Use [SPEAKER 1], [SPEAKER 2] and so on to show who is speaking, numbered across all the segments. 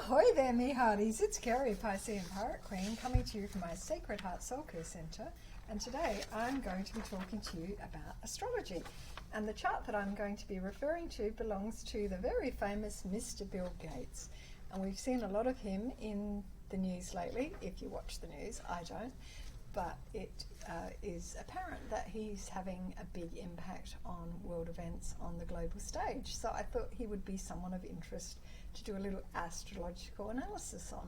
[SPEAKER 1] Ahoy there, me hearties. It's Kerry, Piscean Pirate Queen, coming to you from my Sacred Heart Soul Care Centre. And today I'm going to be talking to you about astrology. And the chart that I'm going to be referring to belongs to the very famous Mr. Bill Gates. And we've seen a lot of him in the news lately. If you watch the news, I don't. But it is apparent that he's having a big impact on world events on the global stage. So I thought he would be someone of interest to do a little astrological analysis on.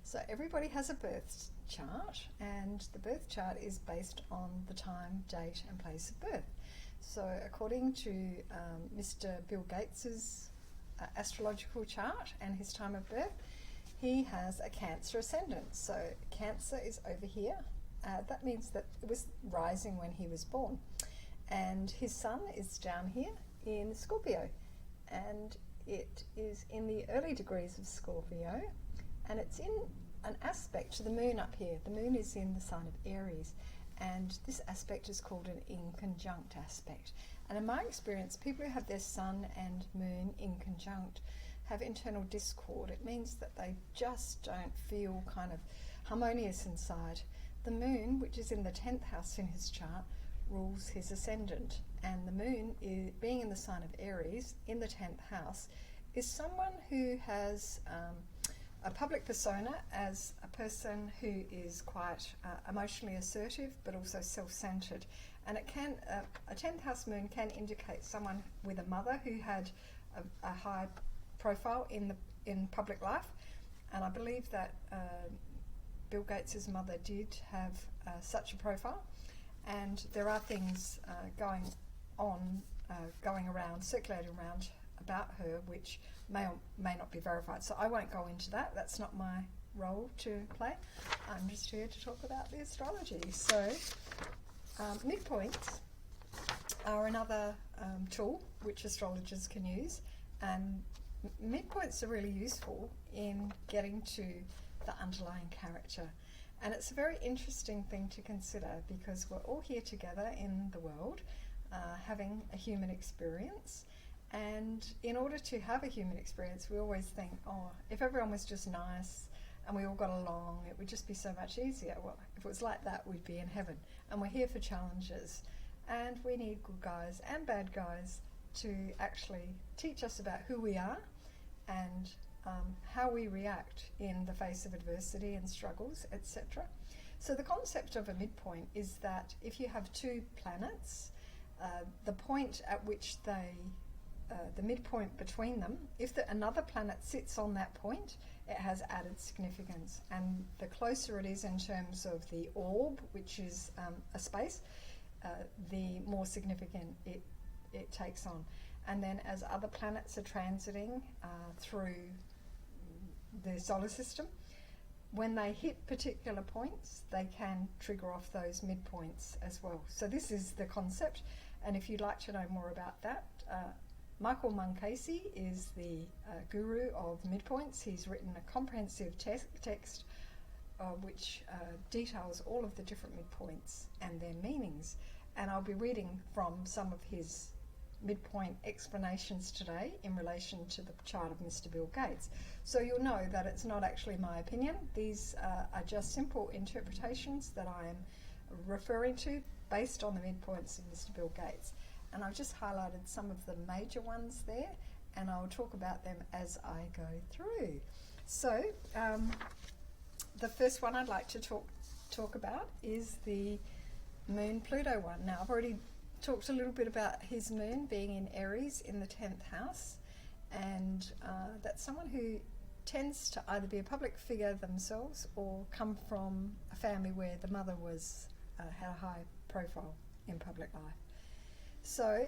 [SPEAKER 1] So everybody has a birth chart, and the birth chart is based on the time, date and place of birth. So according to Mr. Bill Gates's astrological chart and his time of birth, he has a Cancer ascendant. So Cancer is over here. That means that it was rising when he was born. And his sun is down here in Scorpio. And it is in the early degrees of Scorpio. And it's in an aspect to the moon up here. The moon is in the sign of Aries. And this aspect is called an inconjunct aspect. And in my experience, people who have their sun and moon inconjunct have internal discord. It means that they just don't feel kind of harmonious inside. The moon, which is in the 10th house in his chart, rules his ascendant. And the moon, being in the sign of Aries, in the 10th house, is someone who has a public persona as a person who is quite emotionally assertive, but also self-centered. And it can, a 10th house moon can indicate someone with a mother who had a high profile in public life. And I believe that Bill Gates' mother did have such a profile, and there are things going around, circulating around about her, which may or may not be verified. So I won't go into that. That's not my role to play. I'm just here to talk about the astrology. So midpoints are another tool which astrologers can use, and midpoints are really useful in getting to the underlying character. And it's a very interesting thing to consider, because we're all here together in the world having a human experience. And in order to have a human experience, we always think, oh, if everyone was just nice and we all got along, it would just be so much easier. Well, if it was like that, we'd be in heaven. And we're here for challenges, and we need good guys and bad guys to actually teach us about who we are and how we react in the face of adversity and struggles, etc. So the concept of a midpoint is that if you have two planets, the point at which the midpoint between them, if another planet sits on that point, it has added significance. And the closer it is in terms of the orb, which is a space, the more significant it takes on. And then as other planets are transiting through the solar system, when they hit particular points, they can trigger off those midpoints as well. So this is the concept, and if you'd like to know more about that, Michael Mukasey is the guru of midpoints. He's written a comprehensive text which details all of the different midpoints and their meanings, and I'll be reading from some of his midpoint explanations today in relation to the chart of Mr. Bill Gates. So you'll know that it's not actually my opinion. These are just simple interpretations that I am referring to based on the midpoints of Mr. Bill Gates. And I've just highlighted some of the major ones there, and I'll talk about them as I go through. So the first one I'd like to talk about is the Moon Pluto one. Now, I've already talked a little bit about his moon being in Aries in the 10th house, and that's someone who tends to either be a public figure themselves or come from a family where the mother was had a high profile in public life. So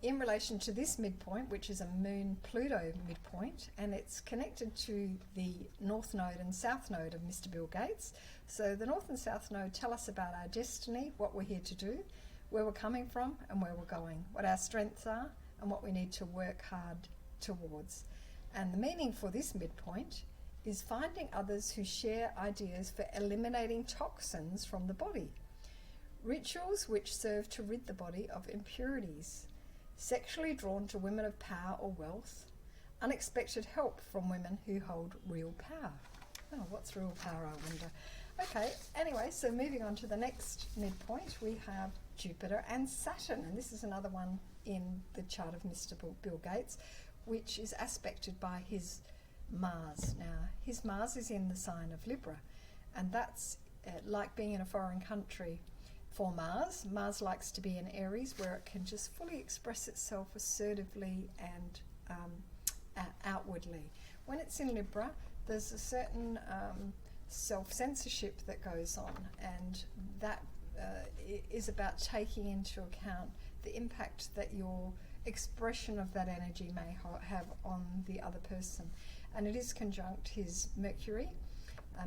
[SPEAKER 1] in relation to this midpoint, which is a Moon Pluto midpoint, and it's connected to the North Node and South Node of Mr. Bill Gates. So the North and South Node tell us about our destiny, what we're here to do, where we're coming from and where we're going, what our strengths are and what we need to work hard towards. And the meaning for this midpoint is finding others who share ideas for eliminating toxins from the body, rituals which serve to rid the body of impurities, sexually drawn to women of power or wealth, unexpected help from women who hold real power. Oh, what's real power, I wonder? Okay, anyway, so moving on to the next midpoint, we have Jupiter and Saturn, and this is another one in the chart of Mr. Bill Gates, which is aspected by his Mars. Now, his Mars is in the sign of Libra, and that's like being in a foreign country for Mars. Mars likes to be in Aries, where it can just fully express itself assertively and outwardly. When it's in Libra, there's a certain self-censorship that goes on, and that is about taking into account the impact that your expression of that energy may have on the other person. And it is conjunct his Mercury.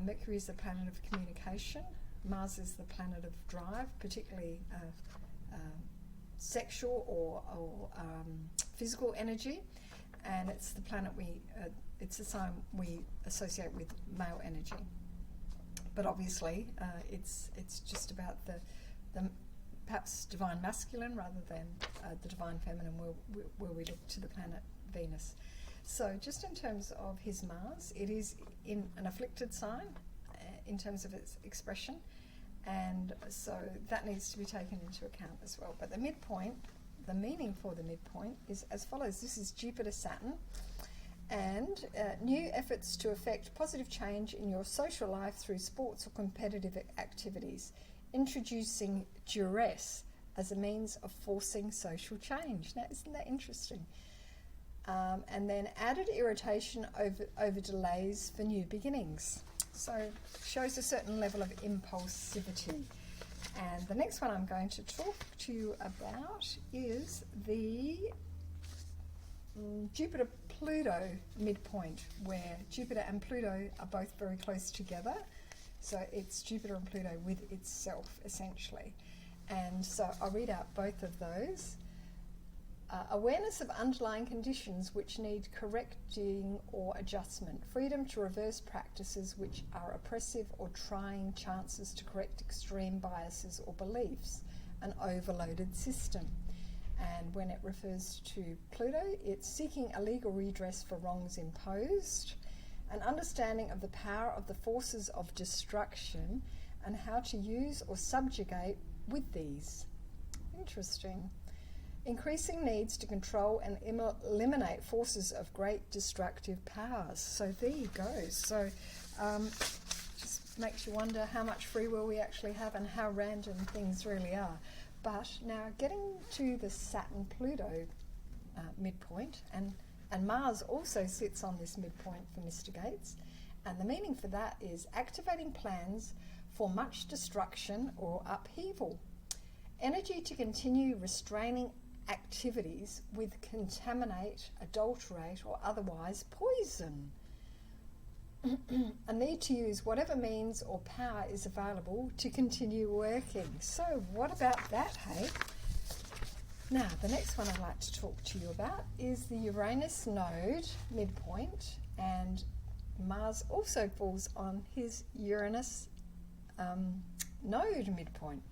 [SPEAKER 1] Mercury is the planet of communication. Mars is the planet of drive, particularly sexual or physical energy, and it's the planet it's the sign we associate with male energy. But obviously, it's just about the perhaps divine masculine rather than the divine feminine, where we look to the planet Venus. So just in terms of his Mars, it is in an afflicted sign in terms of its expression, and so that needs to be taken into account as well. But the midpoint, the meaning for the midpoint is as follows. This is Jupiter-Saturn, and new efforts to effect positive change in your social life through sports or competitive activities, introducing duress as a means of forcing social change. Now, isn't that interesting? And then added irritation over delays for new beginnings. So shows a certain level of impulsivity. And the next one I'm going to talk to you about is the Jupiter-Pluto midpoint, where Jupiter and Pluto are both very close together. So it's Jupiter and Pluto with itself, essentially. And so I'll read out both of those. Awareness of underlying conditions which need correcting or adjustment. Freedom to reverse practices which are oppressive or trying chances to correct extreme biases or beliefs. An overloaded system. And when it refers to Pluto, it's seeking a legal redress for wrongs imposed. An understanding of the power of the forces of destruction and how to use or subjugate with these. Interesting. Increasing needs to control and eliminate forces of great destructive powers. So there you go. So just makes you wonder how much free will we actually have and how random things really are. But now getting to the Saturn-Pluto midpoint, and Mars also sits on this midpoint for Mr. Gates, and the meaning for that is activating plans for much destruction or upheaval. Energy to continue restraining activities with contaminate, adulterate, or otherwise poison. A need to use whatever means or power is available to continue working. So what about that, hey? Now, the next one I'd like to talk to you about is the Uranus node midpoint, and Mars also falls on his Uranus node midpoint.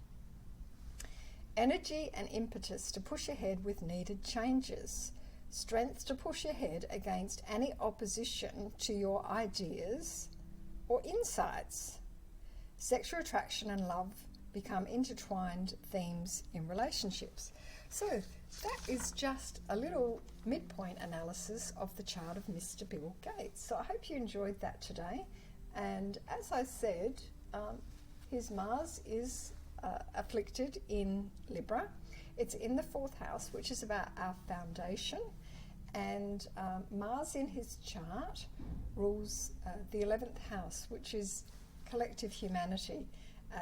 [SPEAKER 1] Energy and impetus to push ahead with needed changes. Strength to push ahead against any opposition to your ideas or insights. Sexual attraction and love become intertwined themes in relationships. So that is just a little midpoint analysis of the chart of Mr. Bill Gates. So I hope you enjoyed that today. And as I said, his Mars is afflicted in Libra. It's in the 4th house, which is about our foundation, and Mars in his chart rules the 11th house, which is collective humanity.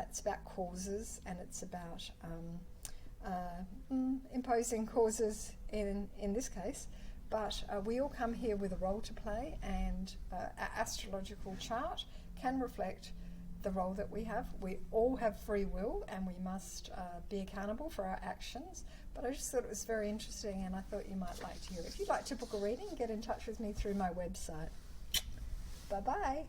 [SPEAKER 1] It's about causes, and it's about imposing causes in this case, but we all come here with a role to play, and our astrological chart can reflect the role that we have. We all have free will, and we must be accountable for our actions. But I just thought it was very interesting, and I thought you might like to hear it. If you'd like to book a reading, get in touch with me through my website. Bye-bye.